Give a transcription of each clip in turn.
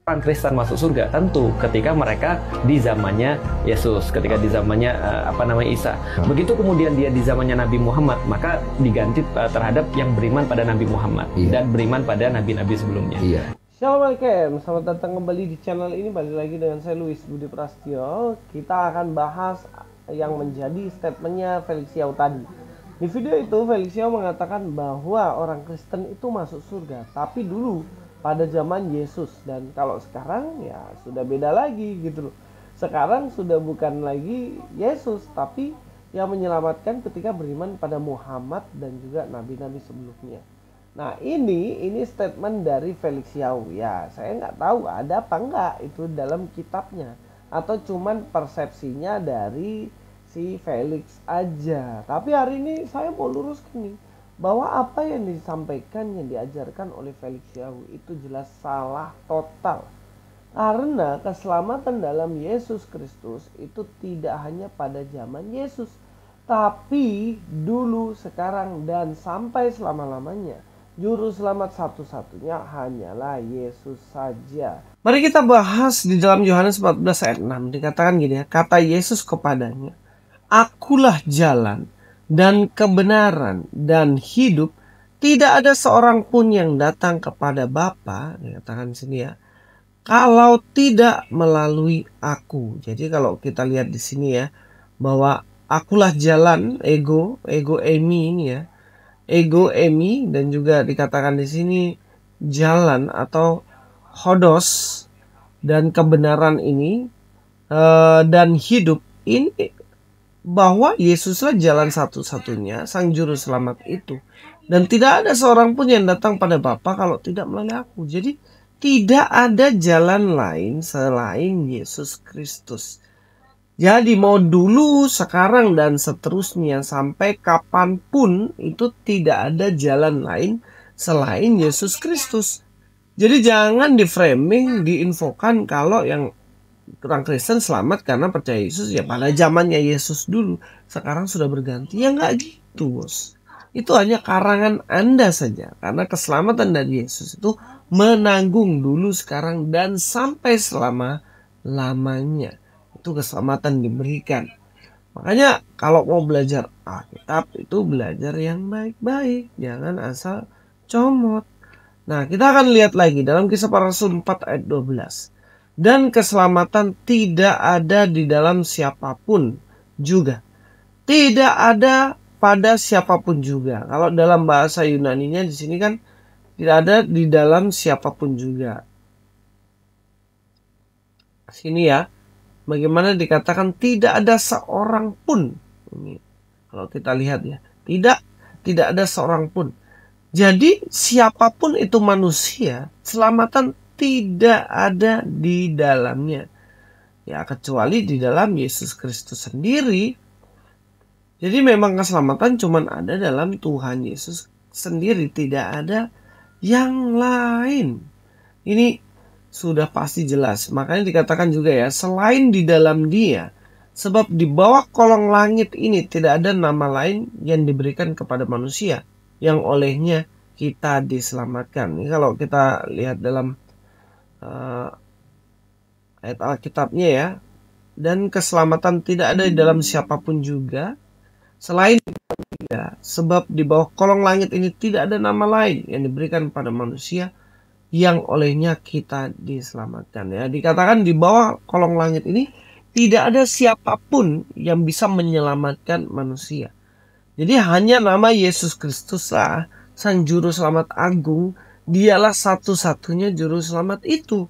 Orang Kristen masuk surga tentu ketika mereka di zamannya Yesus, ketika di zamannya Isa. Begitu kemudian dia di zamannya Nabi Muhammad, maka diganti terhadap yang beriman pada Nabi Muhammad dan beriman pada nabi-nabi sebelumnya. Assalamualaikum, selamat datang kembali di channel ini. Balik lagi dengan saya Luis Budi Prasetyo. Kita akan bahas yang menjadi statementnya Felix Yau tadi. Di video itu Felix Yau mengatakan bahwa orang Kristen itu masuk surga, tapi dulu pada zaman Yesus, dan kalau sekarang ya sudah beda lagi gitu loh. Sekarang sudah bukan lagi Yesus, tapi yang menyelamatkan ketika beriman pada Muhammad dan juga nabi-nabi sebelumnya. Nah ini statement dari Felix Yau. Ya saya nggak tahu ada apa enggak itu dalam kitabnya, atau cuman persepsinya dari si Felix aja. Tapi hari ini saya mau luruskan nih, bahwa apa yang disampaikan, yang diajarkan oleh Felix Yau itu jelas salah total. Karena keselamatan dalam Yesus Kristus itu tidak hanya pada zaman Yesus, tapi dulu, sekarang, dan sampai selama-lamanya. Juru selamat satu-satunya hanyalah Yesus saja. Mari kita bahas di dalam Yohanes 14 ayat 6. Dikatakan gini ya, kata Yesus kepadanya, "Akulah jalan dan kebenaran dan hidup, tidak ada seorang pun yang datang kepada Bapa," dikatakan sini ya, "kalau tidak melalui aku." Jadi kalau kita lihat di sini ya, bahwa akulah jalan, ego emi ini ya, ego emi, dan juga dikatakan di sini jalan atau hodos, dan kebenaran ini dan hidup ini, bahwa Yesuslah jalan satu-satunya, sang juru selamat itu, dan tidak ada seorang pun yang datang pada Bapa kalau tidak melalui aku. Jadi tidak ada jalan lain selain Yesus Kristus. Jadi mau dulu, sekarang, dan seterusnya sampai kapanpun itu tidak ada jalan lain selain Yesus Kristus. Jadi jangan di framing, diinfokan kalau yang orang Kristen selamat karena percaya Yesus ya pada zamannya Yesus dulu, sekarang sudah berganti. Ya nggak gitu, bos. Itu hanya karangan Anda saja, karena keselamatan dari Yesus itu menanggung dulu, sekarang, dan sampai selama-lamanya. Itu keselamatan diberikan. Makanya kalau mau belajar Alkitab itu belajar yang baik-baik, jangan asal comot. Nah, kita akan lihat lagi dalam Kisah Para Rasul 4 ayat 12. Dan keselamatan tidak ada di dalam siapapun juga. Tidak ada pada siapapun juga. Kalau dalam bahasa Yunaninya di sini kan tidak ada di dalam siapapun juga. Sini ya, bagaimana dikatakan tidak ada seorang pun. Ini kalau kita lihat ya, tidak ada seorang pun. Jadi siapapun itu manusia, keselamatan tidak ada di dalamnya. Ya kecuali di dalam Yesus Kristus sendiri. Jadi memang keselamatan cuma ada dalam Tuhan Yesus sendiri, tidak ada yang lain. Ini sudah pasti jelas. Makanya dikatakan juga ya, selain di dalam Dia, sebab di bawah kolong langit ini tidak ada nama lain yang diberikan kepada manusia yang olehnya kita diselamatkan. Ini kalau kita lihat dalam ayat Alkitabnya ya, dan keselamatan tidak ada di dalam siapapun juga selain Dia, sebab di bawah kolong langit ini tidak ada nama lain yang diberikan pada manusia yang olehnya kita diselamatkan. Ya, dikatakan di bawah kolong langit ini tidak ada siapapun yang bisa menyelamatkan manusia. Jadi hanya nama Yesus Kristus lah, sang juru selamat agung. Dialah satu-satunya juru selamat itu.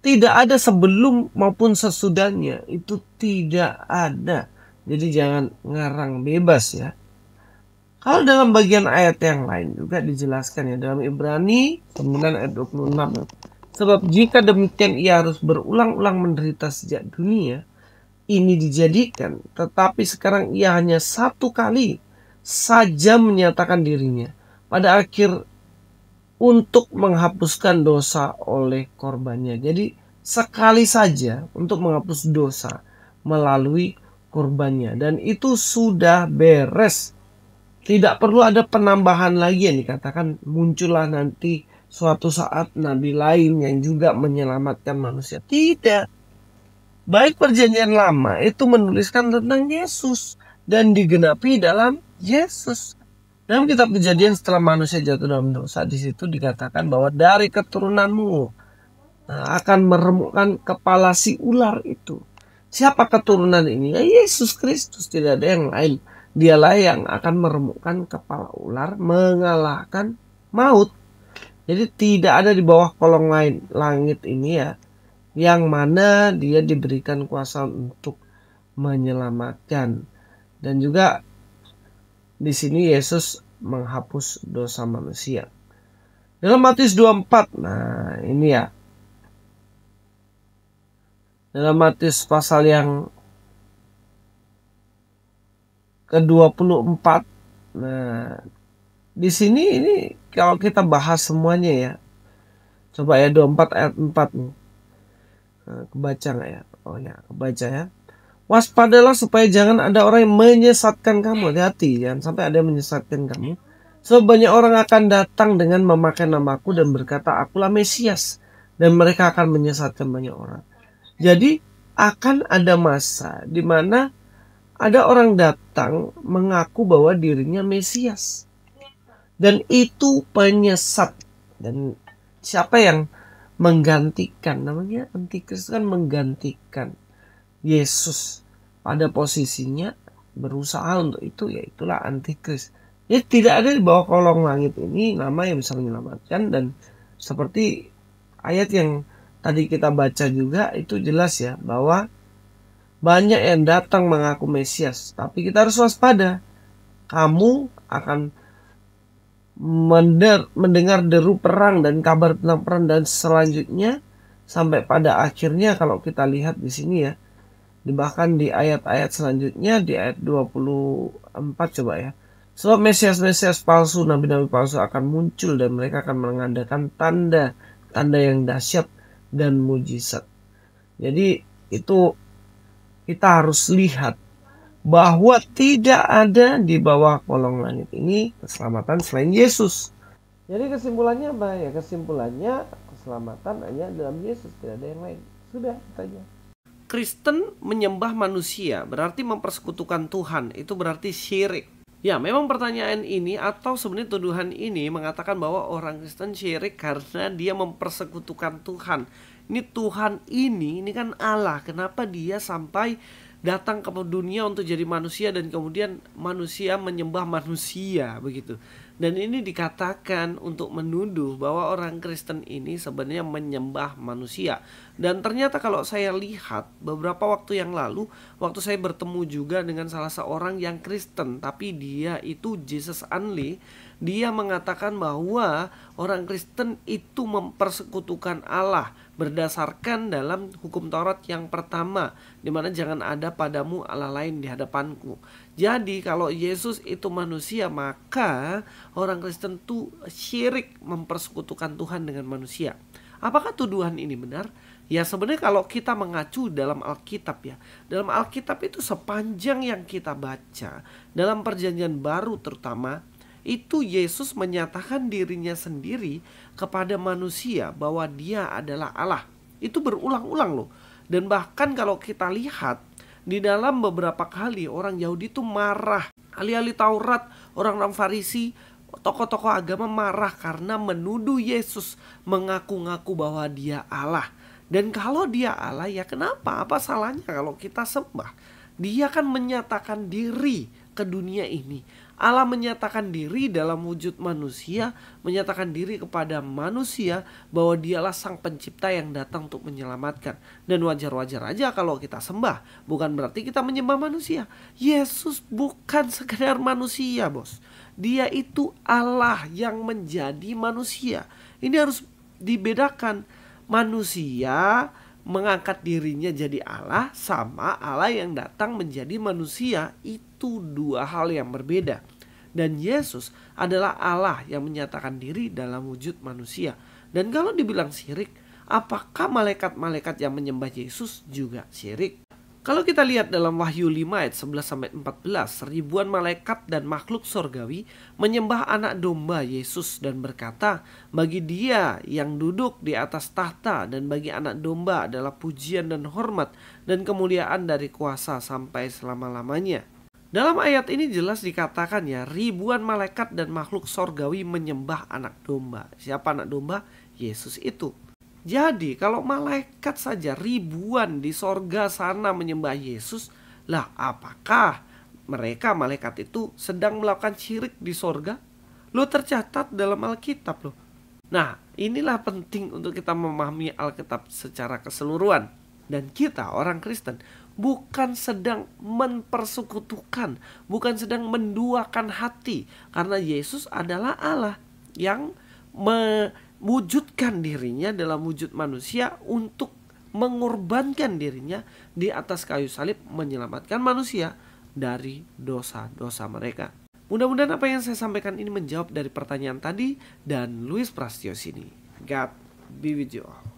Tidak ada sebelum maupun sesudahnya. Itu tidak ada. Jadi jangan ngarang bebas ya. Kalau dalam bagian ayat yang lain juga dijelaskan ya, dalam Ibrani 9 ayat 26. Sebab jika demikian ia harus berulang-ulang menderita sejak dunia ini dijadikan, tetapi sekarang ia hanya satu kali saja menyatakan dirinya pada akhir untuk menghapuskan dosa oleh korbannya. Jadi sekali saja untuk menghapus dosa melalui korbannya, dan itu sudah beres. Tidak perlu ada penambahan lagi yang dikatakan muncullah nanti suatu saat nabi lain yang juga menyelamatkan manusia. Tidak. Baik perjanjian lama itu menuliskan tentang Yesus dan digenapi dalam Yesus. Dalam kitab Kejadian setelah manusia jatuh dalam dosa, di situ dikatakan bahwa dari keturunanmu akan meremukkan kepala si ular itu. Siapa keturunan ini? Ya, Yesus Kristus, tidak ada yang lain. Dialah yang akan meremukkan kepala ular, mengalahkan maut. Jadi tidak ada di bawah kolong langit ini ya, yang mana dia diberikan kuasa untuk menyelamatkan. Dan juga di sini Yesus menghapus dosa manusia. Dalam Matius 24, nah ini ya. Dalam Matius pasal yang ke-24, nah di sini ini kalau kita bahas semuanya ya. Coba ya 24 ayat 4 nih. Nah, kebaca nggak ya? Oh ya, kebaca ya. Waspadalah supaya jangan ada orang yang menyesatkan kamu. Hati-hati, jangan sampai ada yang menyesatkan kamu. Sebab banyak orang akan datang dengan memakai namaku dan berkata, akulah Mesias. Dan mereka akan menyesatkan banyak orang. Jadi akan ada masa di mana ada orang datang mengaku bahwa dirinya Mesias. Dan itu penyesat. Dan siapa yang menggantikan? Namanya Antikris, kan menggantikan Yesus pada posisinya, berusaha untuk itu, yaitulah Antikris. Jadi tidak ada di bawah kolong langit ini nama yang bisa menyelamatkan. Dan seperti ayat yang tadi kita baca juga, itu jelas ya, bahwa banyak yang datang mengaku Mesias. Tapi kita harus waspada. Kamu akan mendengar deru perang dan kabar tentang perang, dan selanjutnya sampai pada akhirnya kalau kita lihat di sini ya, bahkan di ayat-ayat selanjutnya, di ayat 24 coba ya. Sebab Mesias-Mesias palsu, nabi-nabi palsu akan muncul dan mereka akan mengadakan tanda yang dahsyat dan mujizat. Jadi itu kita harus lihat bahwa tidak ada di bawah kolong langit ini keselamatan selain Yesus. Jadi kesimpulannya apa ya? Kesimpulannya keselamatan hanya dalam Yesus, tidak ada yang lain. Sudah, itu aja. Kristen menyembah manusia berarti mempersekutukan Tuhan, itu berarti syirik. Ya, memang pertanyaan ini atau sebenarnya tuduhan ini mengatakan bahwa orang Kristen syirik karena dia mempersekutukan Tuhan. Ini Tuhan ini kan Allah, kenapa dia sampai datang ke dunia untuk jadi manusia dan kemudian manusia menyembah manusia begitu. Dan ini dikatakan untuk menuduh bahwa orang Kristen ini sebenarnya menyembah manusia. Dan ternyata kalau saya lihat beberapa waktu yang lalu, waktu saya bertemu juga dengan salah seorang yang Kristen, tapi dia itu Jesus only, dia mengatakan bahwa orang Kristen itu mempersekutukan Allah berdasarkan dalam hukum Taurat yang pertama, di mana jangan ada padamu Allah lain di hadapanku. Jadi kalau Yesus itu manusia, maka orang Kristen itu syirik mempersekutukan Tuhan dengan manusia. Apakah tuduhan ini benar? Ya sebenarnya kalau kita mengacu dalam Alkitab ya, dalam Alkitab itu sepanjang yang kita baca, dalam perjanjian baru terutama, itu Yesus menyatakan dirinya sendiri kepada manusia bahwa dia adalah Allah. Itu berulang-ulang loh. Dan bahkan kalau kita lihat di dalam beberapa kali orang Yahudi itu marah. Ahli-ahli Taurat, orang-orang Farisi, tokoh-tokoh agama marah karena menuduh Yesus mengaku-ngaku bahwa dia Allah. Dan kalau dia Allah ya kenapa? Apa salahnya kalau kita sembah? Dia kan menyatakan diri ke dunia ini. Allah menyatakan diri dalam wujud manusia, menyatakan diri kepada manusia bahwa dialah sang pencipta yang datang untuk menyelamatkan. Dan wajar-wajar aja kalau kita sembah, bukan berarti kita menyembah manusia. Yesus bukan sekedar manusia, bos. Dia itu Allah yang menjadi manusia. Ini harus dibedakan. Manusia mengangkat dirinya jadi Allah sama Allah yang datang menjadi manusia, itu dua hal yang berbeda. Dan Yesus adalah Allah yang menyatakan diri dalam wujud manusia. Dan kalau dibilang syirik, apakah malaikat-malaikat yang menyembah Yesus juga syirik? Kalau kita lihat dalam Wahyu 5 ayat 11-14, ribuan malaikat dan makhluk sorgawi menyembah anak domba Yesus dan berkata, bagi dia yang duduk di atas tahta dan bagi anak domba adalah pujian dan hormat dan kemuliaan dari kuasa sampai selama-lamanya. Dalam ayat ini jelas dikatakan ya, ribuan malaikat dan makhluk sorgawi menyembah anak domba. Siapa anak domba? Yesus itu. Jadi kalau malaikat saja ribuan di sorga sana menyembah Yesus, lah apakah mereka malaikat itu sedang melakukan syirik di sorga? Lo tercatat dalam Alkitab loh. Nah, inilah penting untuk kita memahami Alkitab secara keseluruhan. Dan kita orang Kristen bukan sedang mempersekutukan, bukan sedang menduakan hati, karena Yesus adalah Allah yang mewujudkan dirinya dalam wujud manusia untuk mengorbankan dirinya di atas kayu salib menyelamatkan manusia dari dosa-dosa mereka. Mudah-mudahan apa yang saya sampaikan ini menjawab dari pertanyaan tadi dan Louis Prasetyo sini. God be with you all.